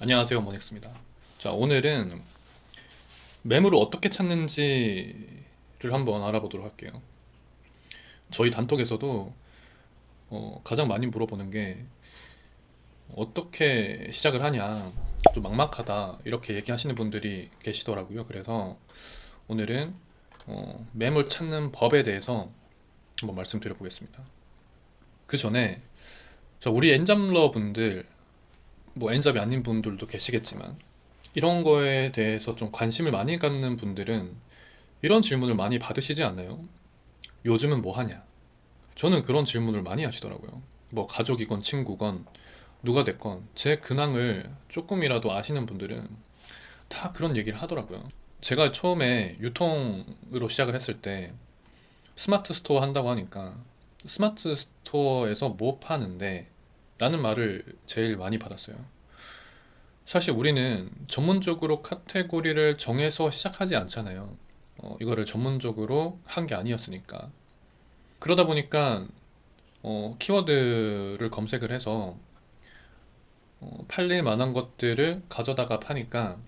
안녕하세요, 모닉스입니다. 자, 오늘은 매물을 어떻게 찾는지를 한번 알아보도록 할게요. 저희 단톡에서도 가장 많이 물어보는 게 어떻게 시작을 하냐, 좀 막막하다 이렇게 얘기하시는 분들이 계시더라고요. 그래서 오늘은 매물 찾는 법에 대해서 한번 말씀드려 보겠습니다. 그 전에 우리 엔잡러 분들, 뭐 엔잡이 아닌 분들도 계시겠지만 이런 거에 대해서 좀 관심을 많이 갖는 분들은 이런 질문을 많이 받으시지 않나요? 요즘은 뭐 하냐? 저는 그런 질문을 많이 하시더라고요. 뭐 가족이건 친구건 누가 됐건 제 근황을 조금이라도 아시는 분들은 다 그런 얘기를 하더라고요. 제가 처음에 유통으로 시작을 했을 때 스마트 스토어 한다고 하니까 스마트 스토어에서 뭐 파는데? 라는 말을 제일 많이 받았어요. 사실 우리는 전문적으로 카테고리를 정해서 시작하지 않잖아요. 이거를 전문적으로 한 게 아니었으니까. 그러다 보니까 키워드를 검색을 해서 팔릴 만한 것들을 가져다가 파니까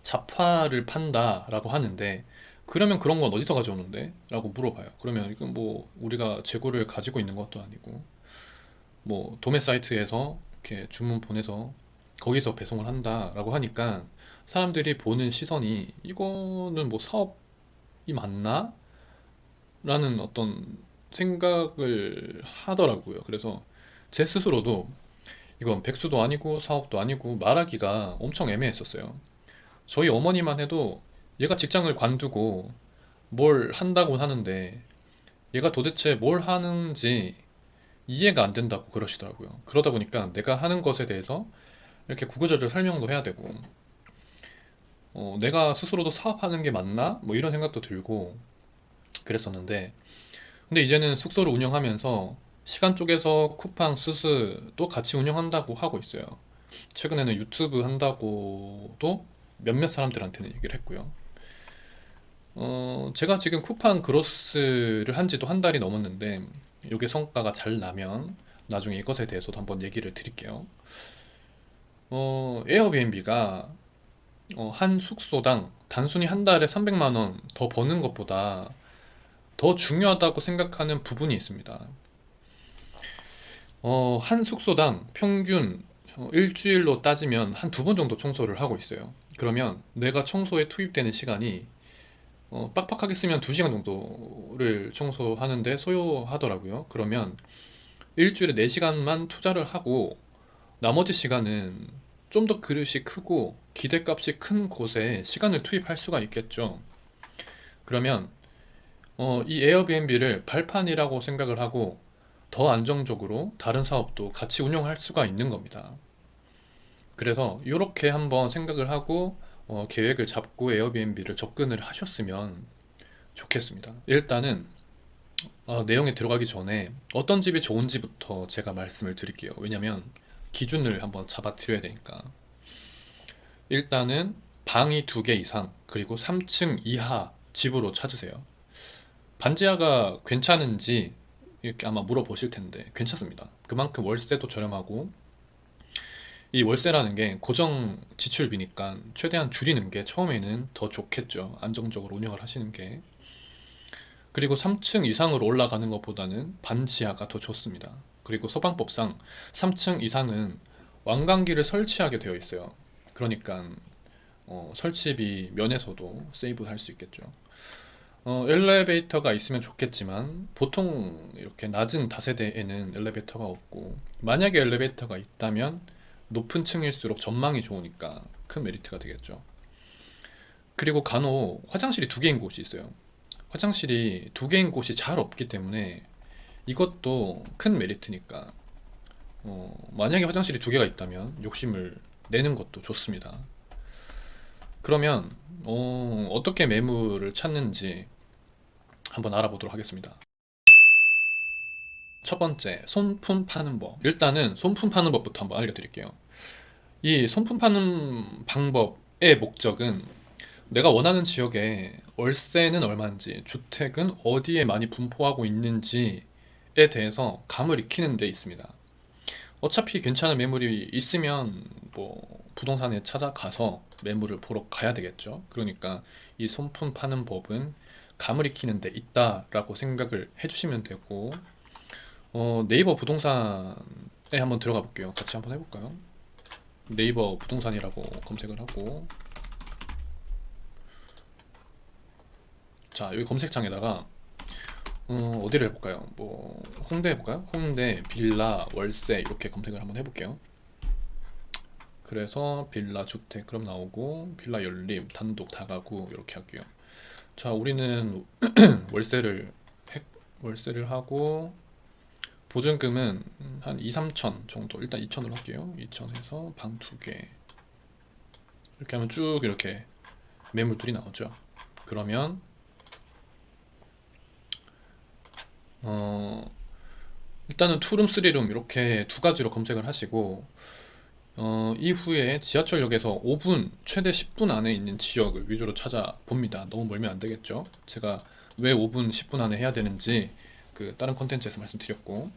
잡화를 판다라고 하는데, 그러면 그런 건 어디서 가져오는데? 라고 물어봐요. 그러면 이건 뭐 우리가 재고를 가지고 있는 것도 아니고 뭐 도매 사이트에서 이렇게 주문 보내서 거기서 배송을 한다라고 하니까 사람들이 보는 시선이 이거는 뭐 사업이 맞나? 라는 어떤 생각을 하더라고요. 그래서 제 스스로도 이건 백수도 아니고 사업도 아니고 말하기가 엄청 애매했었어요. 저희 어머니만 해도 얘가 직장을 관두고 뭘 한다고 하는데 얘가 도대체 뭘 하는지 이해가 안 된다고 그러시더라고요. 그러다 보니까 내가 하는 것에 대해서 이렇게 구구절절 설명도 해야 되고 내가 스스로도 사업하는 게 맞나? 뭐 이런 생각도 들고 그랬었는데, 근데 이제는 숙소를 운영하면서 시간 쪼개서 쿠팡, 스스도 같이 운영한다고 하고 있어요. 최근에는 유튜브 한다고도 몇몇 사람들한테는 얘기를 했고요. 제가 지금 쿠팡 그로스를 한 지도 한 달이 넘었는데 이게 성과가 잘 나면 나중에 이것에 대해서도 한번 얘기를 드릴게요. 에어비앤비가 한 숙소당 단순히 한 달에 300만 원 더 버는 것보다 더 중요하다고 생각하는 부분이 있습니다. 한 숙소당 평균 일주일로 따지면 한 두 번 정도 청소를 하고 있어요. 그러면 내가 청소에 투입되는 시간이 빡빡하게 쓰면 2시간 정도를 청소하는데 소요하더라고요. 그러면 일주일에 4시간만 투자를 하고 나머지 시간은 좀 더 그릇이 크고 기대값이 큰 곳에 시간을 투입할 수가 있겠죠. 그러면 이 에어비앤비를 발판이라고 생각을 하고 더 안정적으로 다른 사업도 같이 운영할 수가 있는 겁니다. 그래서 이렇게 한번 생각을 하고 계획을 잡고 에어비앤비를 접근을 하셨으면 좋겠습니다. 일단은 내용에 들어가기 전에 어떤 집이 좋은지부터 제가 말씀을 드릴게요. 왜냐면 기준을 한번 잡아 드려야 되니까. 일단은 방이 2개 이상, 그리고 3층 이하 집으로 찾으세요. 반지하가 괜찮은지 이렇게 아마 물어보실 텐데 괜찮습니다. 그만큼 월세도 저렴하고, 이 월세라는 게 고정 지출비니까 최대한 줄이는 게 처음에는 더 좋겠죠. 안정적으로 운영을 하시는 게. 그리고 3층 이상으로 올라가는 것보다는 반지하가 더 좋습니다. 그리고 소방법상 3층 이상은 완강기를 설치하게 되어 있어요. 그러니까 설치비 면에서도 세이브 할 수 있겠죠. 엘리베이터가 있으면 좋겠지만 보통 이렇게 낮은 다세대에는 엘리베이터가 없고, 만약에 엘리베이터가 있다면 높은 층일수록 전망이 좋으니까 큰 메리트가 되겠죠. 그리고 간혹 화장실이 2개인 곳이 있어요. 화장실이 2개인 곳이 잘 없기 때문에 이것도 큰 메리트니까 만약에 화장실이 2개가 있다면 욕심을 내는 것도 좋습니다. 그러면 어떻게 매물을 찾는지 한번 알아보도록 하겠습니다. 첫 번째, 손품 파는 법. 일단은 손품 파는 법부터 한번 알려드릴게요. 이 손품 파는 방법의 목적은 내가 원하는 지역에 월세는 얼마인지, 주택은 어디에 많이 분포하고 있는지에 대해서 감을 익히는 데 있습니다. 어차피 괜찮은 매물이 있으면 뭐 부동산에 찾아가서 매물을 보러 가야 되겠죠. 그러니까 이 손품 파는 법은 감을 익히는 데 있다라고 생각을 해주시면 되고, 네이버 부동산에 한번 들어가 볼게요. 같이 한번 해볼까요? 네이버 부동산이라고 검색을 하고, 자, 여기 검색창에다가 어디를 해볼까요? 뭐 홍대 해볼까요? 홍대 빌라 월세 이렇게 검색을 한번 해볼게요. 그래서 빌라 주택 그럼 나오고, 빌라 연립 단독 다가구 이렇게 할게요. 자, 우리는 월세를 월세를 하고, 보증금은 한 2, 3천 정도, 일단 2천으로 할게요. 2천 해서 방 2개 이렇게 하면 쭉 이렇게 매물들이 나오죠. 그러면 어 일단은 투룸, 쓰리룸 이렇게 두 가지로 검색을 하시고, 이후에 지하철역에서 5분, 최대 10분 안에 있는 지역을 위주로 찾아봅니다. 너무 멀면 안 되겠죠. 제가 왜 5분, 10분 안에 해야 되는지 그 다른 컨텐츠에서 말씀드렸고,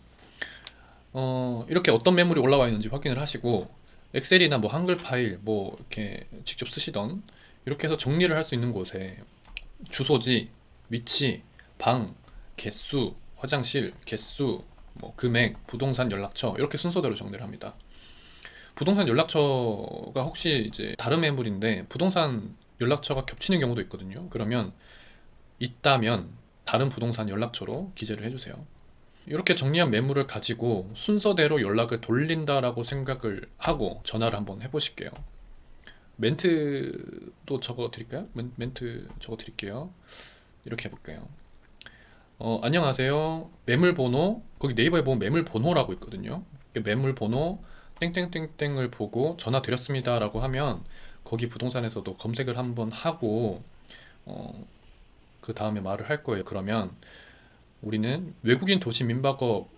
이렇게 어떤 매물이 올라와 있는지 확인을 하시고, 엑셀이나 뭐 한글 파일 뭐 이렇게 직접 쓰시던, 이렇게 해서 정리를 할 수 있는 곳에 주소지, 위치, 방, 개수, 화장실, 개수, 뭐 금액, 부동산 연락처 이렇게 순서대로 정리를 합니다. 부동산 연락처가 혹시 이제 다른 매물인데 부동산 연락처가 겹치는 경우도 있거든요. 그러면 있다면 다른 부동산 연락처로 기재를 해주세요. 이렇게 정리한 매물을 가지고 순서대로 연락을 돌린다라고 생각을 하고 전화를 한번 해보실게요. 멘트도 적어 드릴까요? 멘트 적어 드릴게요. 이렇게 해볼게요. 안녕하세요. 매물 번호, 거기 네이버에 보면 매물 번호라고 있거든요. 매물 번호 땡땡땡땡을 보고 전화 드렸습니다라고 하면, 거기 부동산에서도 검색을 한번 하고 그 다음에 말을 할 거예요. 그러면 우리는 외국인 도시 민박업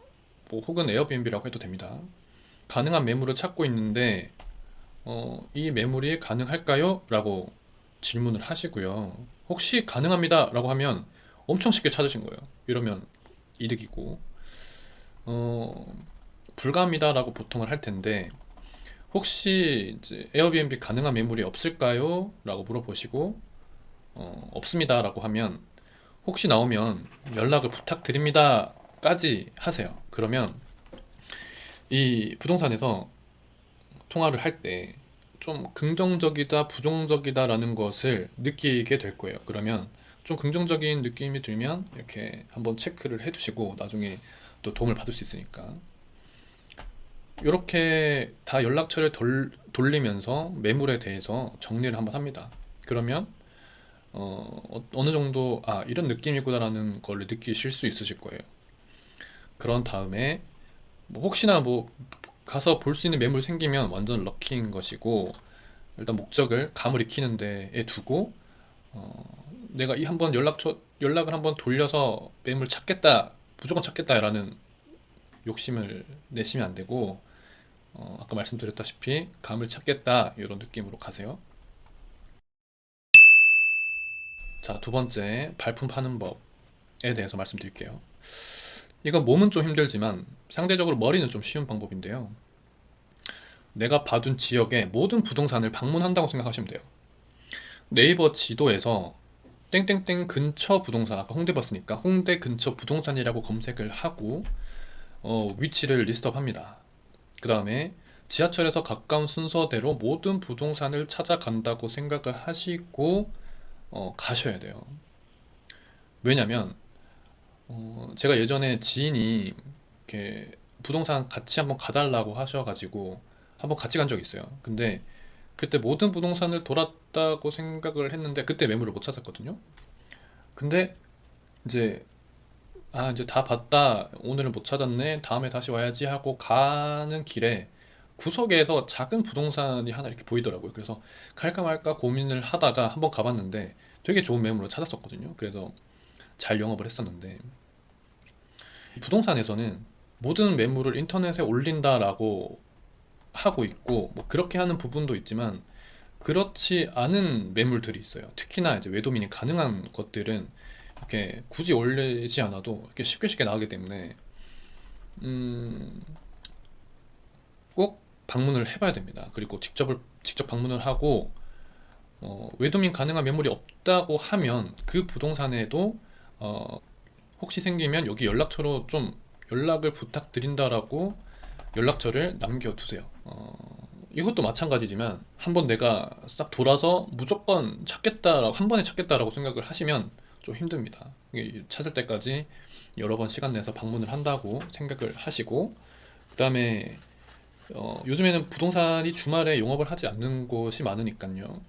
뭐 혹은 에어비앤비라고 해도 됩니다. 가능한 매물을 찾고 있는데 이 매물이 가능할까요? 라고 질문을 하시고요. 혹시 가능합니다 라고 하면 엄청 쉽게 찾으신 거예요. 이러면 이득이고, 불가합니다 라고 보통을 할 텐데, 혹시 이제 에어비앤비 가능한 매물이 없을까요? 라고 물어보시고, 없습니다 라고 하면, 혹시 나오면 연락을 부탁드립니다 까지 하세요. 그러면 이 부동산에서 통화를 할 때 좀 긍정적이다, 부정적이다 라는 것을 느끼게 될 거예요. 그러면 좀 긍정적인 느낌이 들면 이렇게 한번 체크를 해 두시고, 나중에 또 도움을 받을 수 있으니까. 이렇게 다 연락처를 돌리면서 매물에 대해서 정리를 한번 합니다. 그러면 어느 정도 이런 느낌이구나라는 걸 느끼실 수 있으실 거예요. 그런 다음에 뭐 혹시나 뭐 가서 볼 수 있는 매물 생기면 완전 럭키인 것이고, 일단 목적을 감을 익히는 데에 두고, 내가 이 한번 연락을 한번 돌려서 매물 찾겠다, 무조건 찾겠다라는 욕심을 내시면 안 되고, 아까 말씀드렸다시피 감을 찾겠다 이런 느낌으로 가세요. 자, 두 번째 발품 파는 법에 대해서 말씀드릴게요. 이건 몸은 좀 힘들지만 상대적으로 머리는 좀 쉬운 방법인데요. 내가 봐둔 지역의 모든 부동산을 방문한다고 생각하시면 돼요. 네이버 지도에서 땡땡땡 근처 부동산, 아까 홍대 봤으니까 홍대 근처 부동산이라고 검색을 하고 위치를 리스트업 합니다. 그 다음에 지하철에서 가까운 순서대로 모든 부동산을 찾아간다고 생각을 하시고 가셔야 돼요. 왜냐면 제가 예전에 지인이 이렇게 부동산 같이 한번 가달라고 하셔가지고 한번 같이 간 적이 있어요. 근데 그때 모든 부동산을 돌았다고 생각을 했는데 그때 매물을 못 찾았거든요. 근데 이제 이제 다 봤다, 오늘은 못 찾았네, 다음에 다시 와야지 하고 가는 길에 구석에서 작은 부동산이 하나 이렇게 보이더라고요. 그래서 갈까 말까 고민을 하다가 한번 가봤는데 되게 좋은 매물을 찾았었거든요. 그래서 잘 영업을 했었는데, 부동산에서는 모든 매물을 인터넷에 올린다라고 하고 있고, 뭐 그렇게 하는 부분도 있지만 그렇지 않은 매물들이 있어요. 특히나 이제 외도민이 가능한 것들은 이렇게 굳이 올리지 않아도 이렇게 쉽게 쉽게 나가기 때문에 음, 꼭 방문을 해봐야 됩니다. 그리고 직접 방문을 하고 외도민 가능한 매물이 없다고 하면 그 부동산에도 어, 혹시 생기면 여기 연락처로 좀 연락을 부탁드린다라고 연락처를 남겨두세요. 이것도 마찬가지지만 한번 내가 싹 돌아서 무조건 찾겠다라고 한 번에 찾겠다라고 생각을 하시면 좀 힘듭니다. 이게 찾을 때까지 여러 번 시간 내서 방문을 한다고 생각을 하시고, 그 다음에 요즘에는 부동산이 주말에 영업을 하지 않는 곳이 많으니까요.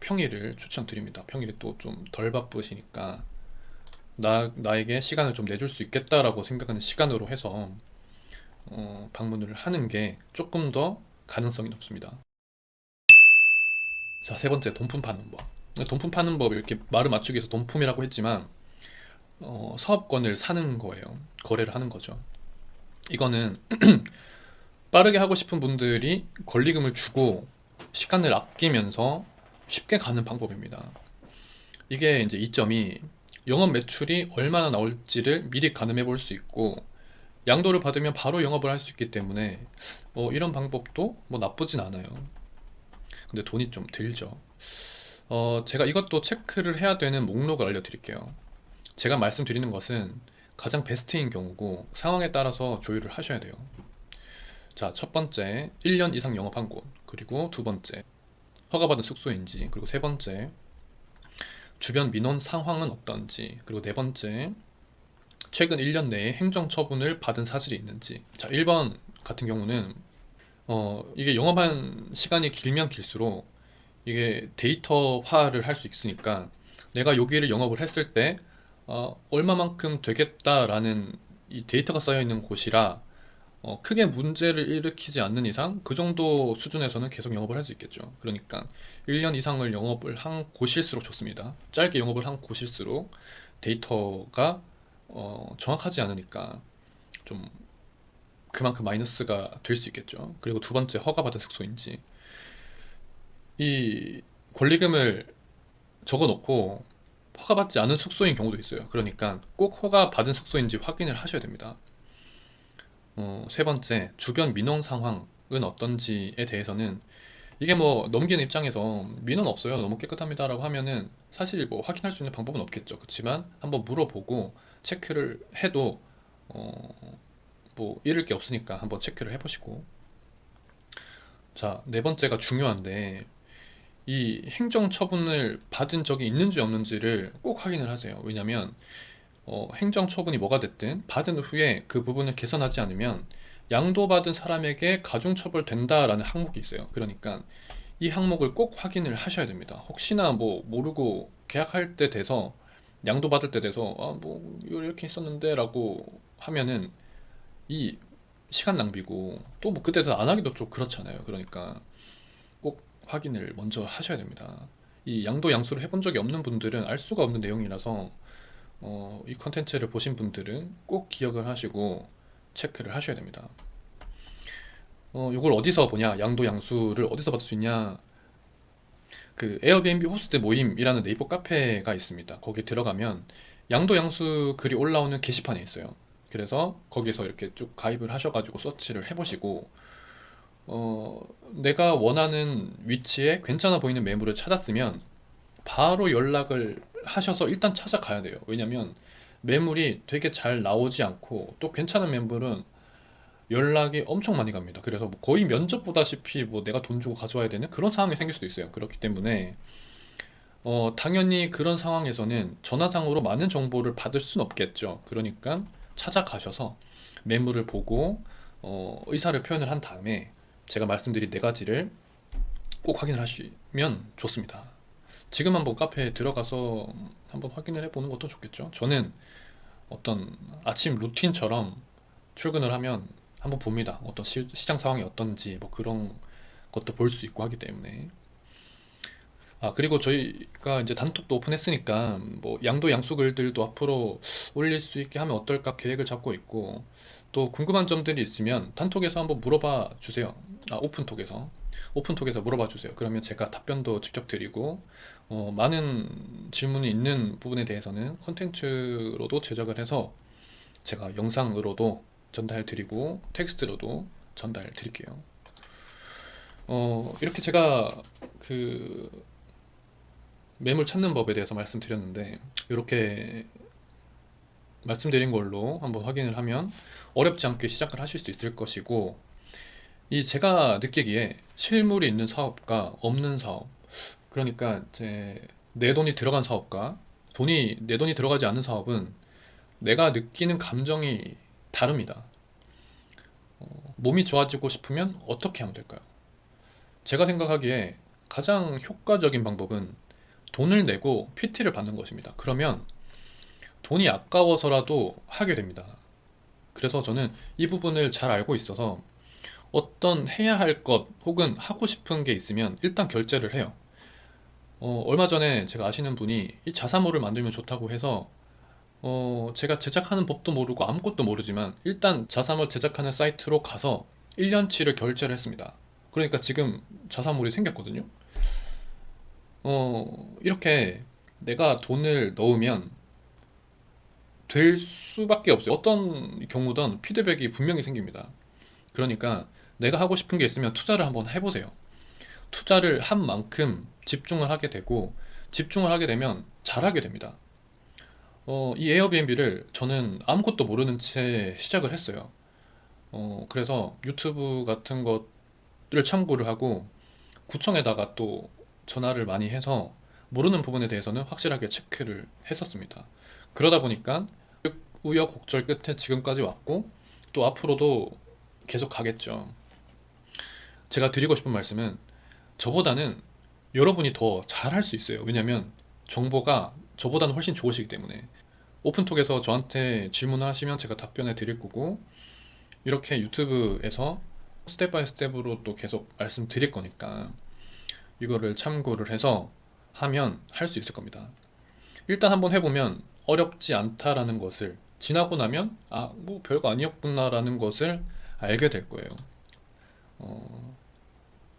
평일을 추천드립니다. 평일이 또 좀 덜 바쁘시니까 나에게 시간을 좀 내줄 수 있겠다라고 생각하는 시간으로 해서 방문을 하는 게 조금 더 가능성이 높습니다. 자, 세 번째, 돈품 파는 법. 돈품 파는 법, 이렇게 말을 맞추기 위해서 돈품이라고 했지만 사업권을 사는 거예요. 거래를 하는 거죠. 이거는 빠르게 하고 싶은 분들이 권리금을 주고 시간을 아끼면서 쉽게 가는 방법입니다. 이게 이제 이점이 영업 매출이 얼마나 나올지를 미리 가늠해 볼 수 있고, 양도를 받으면 바로 영업을 할 수 있기 때문에 이런 방법도 뭐 나쁘진 않아요. 근데 돈이 좀 들죠. 제가 이것도 체크를 해야 되는 목록을 알려드릴게요. 제가 말씀드리는 것은 가장 베스트인 경우고 상황에 따라서 조율을 하셔야 돼요. 자, 첫 번째, 1년 이상 영업한 곳. 그리고 두 번째, 허가받은 숙소인지. 그리고 세 번째, 주변 민원 상황은 어떤지. 그리고 네 번째, 최근 1년 내에 행정처분을 받은 사실이 있는지. 자, 1번 같은 경우는 이게 영업한 시간이 길면 길수록 이게 데이터화를 할 수 있으니까 내가 여기를 영업을 했을 때 얼마만큼 되겠다라는 이 데이터가 쌓여 있는 곳이라 크게 문제를 일으키지 않는 이상 그 정도 수준에서는 계속 영업을 할 수 있겠죠. 그러니까 1년 이상을 영업을 한 곳일수록 좋습니다. 짧게 영업을 한 곳일수록 데이터가 정확하지 않으니까 좀 그만큼 마이너스가 될 수 있겠죠. 그리고 두 번째, 허가받은 숙소인지. 이 권리금을 적어놓고 허가받지 않은 숙소인 경우도 있어요. 그러니까 꼭 허가받은 숙소인지 확인을 하셔야 됩니다. 세 번째, 주변 민원 상황은 어떤지에 대해서는 이게 뭐 넘기는 입장에서 민원 없어요, 너무 깨끗합니다라고 하면은 사실 뭐 확인할 수 있는 방법은 없겠죠. 그렇지만 한번 물어보고 체크를 해도 뭐 잃을 게 없으니까 한번 체크를 해보시고. 자, 네 번째가 중요한데 이 행정처분을 받은 적이 있는지 없는지를 꼭 확인을 하세요. 왜냐면 행정처분이 뭐가 됐든 받은 후에 그 부분을 개선하지 않으면 양도받은 사람에게 가중처벌 된다라는 항목이 있어요. 그러니까 이 항목을 꼭 확인을 하셔야 됩니다. 혹시나 뭐 모르고 계약할 때 돼서 양도받을 때 돼서 뭐 이렇게 있었는데 라고 하면은 이 시간 낭비고 또 뭐 그때 안 하기도 좀 그렇잖아요. 그러니까 꼭 확인을 먼저 하셔야 됩니다. 이 양도 양수를 해본 적이 없는 분들은 알 수가 없는 내용이라서 이 컨텐츠를 보신 분들은 꼭 기억을 하시고 체크를 하셔야 됩니다. 이걸 어디서 보냐? 양도 양수를 어디서 받을 수 있냐? 그 에어비앤비 호스트 모임이라는 네이버 카페가 있습니다. 거기 들어가면 양도 양수 글이 올라오는 게시판이 있어요. 그래서 거기서 이렇게 쭉 가입을 하셔가지고 서치를 해보시고 내가 원하는 위치에 괜찮아 보이는 매물을 찾았으면 바로 연락을 하셔서 일단 찾아가야 돼요. 왜냐면 매물이 되게 잘 나오지 않고 또 괜찮은 매물은 연락이 엄청 많이 갑니다. 그래서 뭐 거의 면접 보다시피 뭐 내가 돈 주고 가져와야 되는 그런 상황이 생길 수도 있어요. 그렇기 때문에 당연히 그런 상황에서는 전화상으로 많은 정보를 받을 수는 없겠죠. 그러니까 찾아가셔서 매물을 보고 의사를 표현을 한 다음에 제가 말씀드린 네 가지를 꼭 확인을 하시면 좋습니다. 지금 한번 카페에 들어가서 한번 확인을 해보는 것도 좋겠죠. 저는 어떤 아침 루틴처럼 출근을 하면 한번 봅니다. 어떤 시장 상황이 어떤지 뭐 그런 것도 볼 수 있고 하기 때문에. 그리고 저희가 이제 단톡도 오픈했으니까 뭐 양도 양수 글들도 앞으로 올릴 수 있게 하면 어떨까 계획을 잡고 있고, 또 궁금한 점들이 있으면 단톡에서 한번 물어봐 주세요. 오픈톡에서 물어봐 주세요. 그러면 제가 답변도 직접 드리고 많은 질문이 있는 부분에 대해서는 컨텐츠로도 제작을 해서 제가 영상으로도 전달 드리고 텍스트로도 전달 드릴게요. 이렇게 제가 그 매물 찾는 법에 대해서 말씀드렸는데, 이렇게 말씀드린 걸로 한번 확인을 하면 어렵지 않게 시작을 하실 수 있을 것이고, 이 제가 느끼기에 실물이 있는 사업과 없는 사업, 그러니까 제 내 돈이 들어간 사업과 내 돈이 들어가지 않은 사업은 내가 느끼는 감정이 다릅니다. 몸이 좋아지고 싶으면 어떻게 하면 될까요? 제가 생각하기에 가장 효과적인 방법은 돈을 내고 PT를 받는 것입니다. 그러면 돈이 아까워서라도 하게 됩니다. 그래서 저는 이 부분을 잘 알고 있어서 어떤 해야 할 것 혹은 하고 싶은 게 있으면 일단 결제를 해요. 얼마 전에 제가 아시는 분이 이 자사모를 만들면 좋다고 해서 제가 제작하는 법도 모르고 아무것도 모르지만 일단 자사몰 제작하는 사이트로 가서 1년치를 결제를 했습니다. 그러니까 지금 자사몰이 생겼거든요. 이렇게 내가 돈을 넣으면 될 수밖에 없어요. 어떤 경우든 피드백이 분명히 생깁니다. 그러니까 내가 하고 싶은 게 있으면 투자를 한번 해보세요. 투자를 한 만큼 집중을 하게 되고, 집중을 하게 되면 잘하게 됩니다. 이 에어비앤비를 저는 아무것도 모르는 채 시작을 했어요. 그래서 유튜브 같은 것들을 참고를 하고 구청에다가 또 전화를 많이 해서 모르는 부분에 대해서는 확실하게 체크를 했었습니다. 그러다 보니까 우여곡절 끝에 지금까지 왔고, 또 앞으로도 계속 가겠죠. 제가 드리고 싶은 말씀은, 저보다는 여러분이 더 잘할 수 있어요. 왜냐면 정보가 저보다는 훨씬 좋으시기 때문에. 오픈톡에서 저한테 질문을 하시면 제가 답변해 드릴 거고, 이렇게 유튜브에서 스텝 바이 스텝으로 또 계속 말씀드릴 거니까 이거를 참고를 해서 하면 할 수 있을 겁니다. 일단 한번 해보면 어렵지 않다라는 것을, 지나고 나면 뭐 별거 아니었구나라는 것을 알게 될 거예요.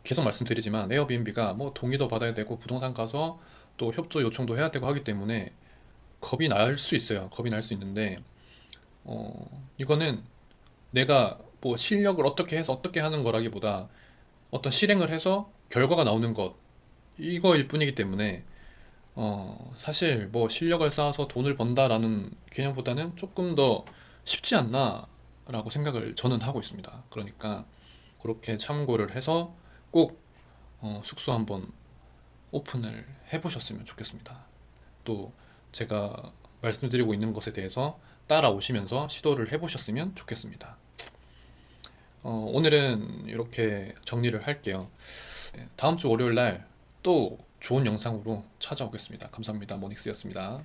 계속 말씀드리지만 에어비앤비가 뭐 동의도 받아야 되고 부동산 가서 또 협조 요청도 해야 되고 하기 때문에 겁이 날 수 있어요. 겁이 날 수 있는데, 이거는 내가 뭐 실력을 어떻게 해서 어떻게 하는 거라기보다 어떤 실행을 해서 결과가 나오는 것, 이거일 뿐이기 때문에 사실 뭐 실력을 쌓아서 돈을 번다라는 개념보다는 조금 더 쉽지 않나 라고 생각을 저는 하고 있습니다. 그러니까 그렇게 참고를 해서 꼭 숙소 한번 오픈을 해보셨으면 좋겠습니다. 또 제가 말씀드리고 있는 것에 대해서 따라오시면서 시도를 해보셨으면 좋겠습니다. 오늘은 이렇게 정리를 할게요. 네, 다음 주 월요일 날 또 좋은 영상으로 찾아오겠습니다. 감사합니다. 모닉스였습니다.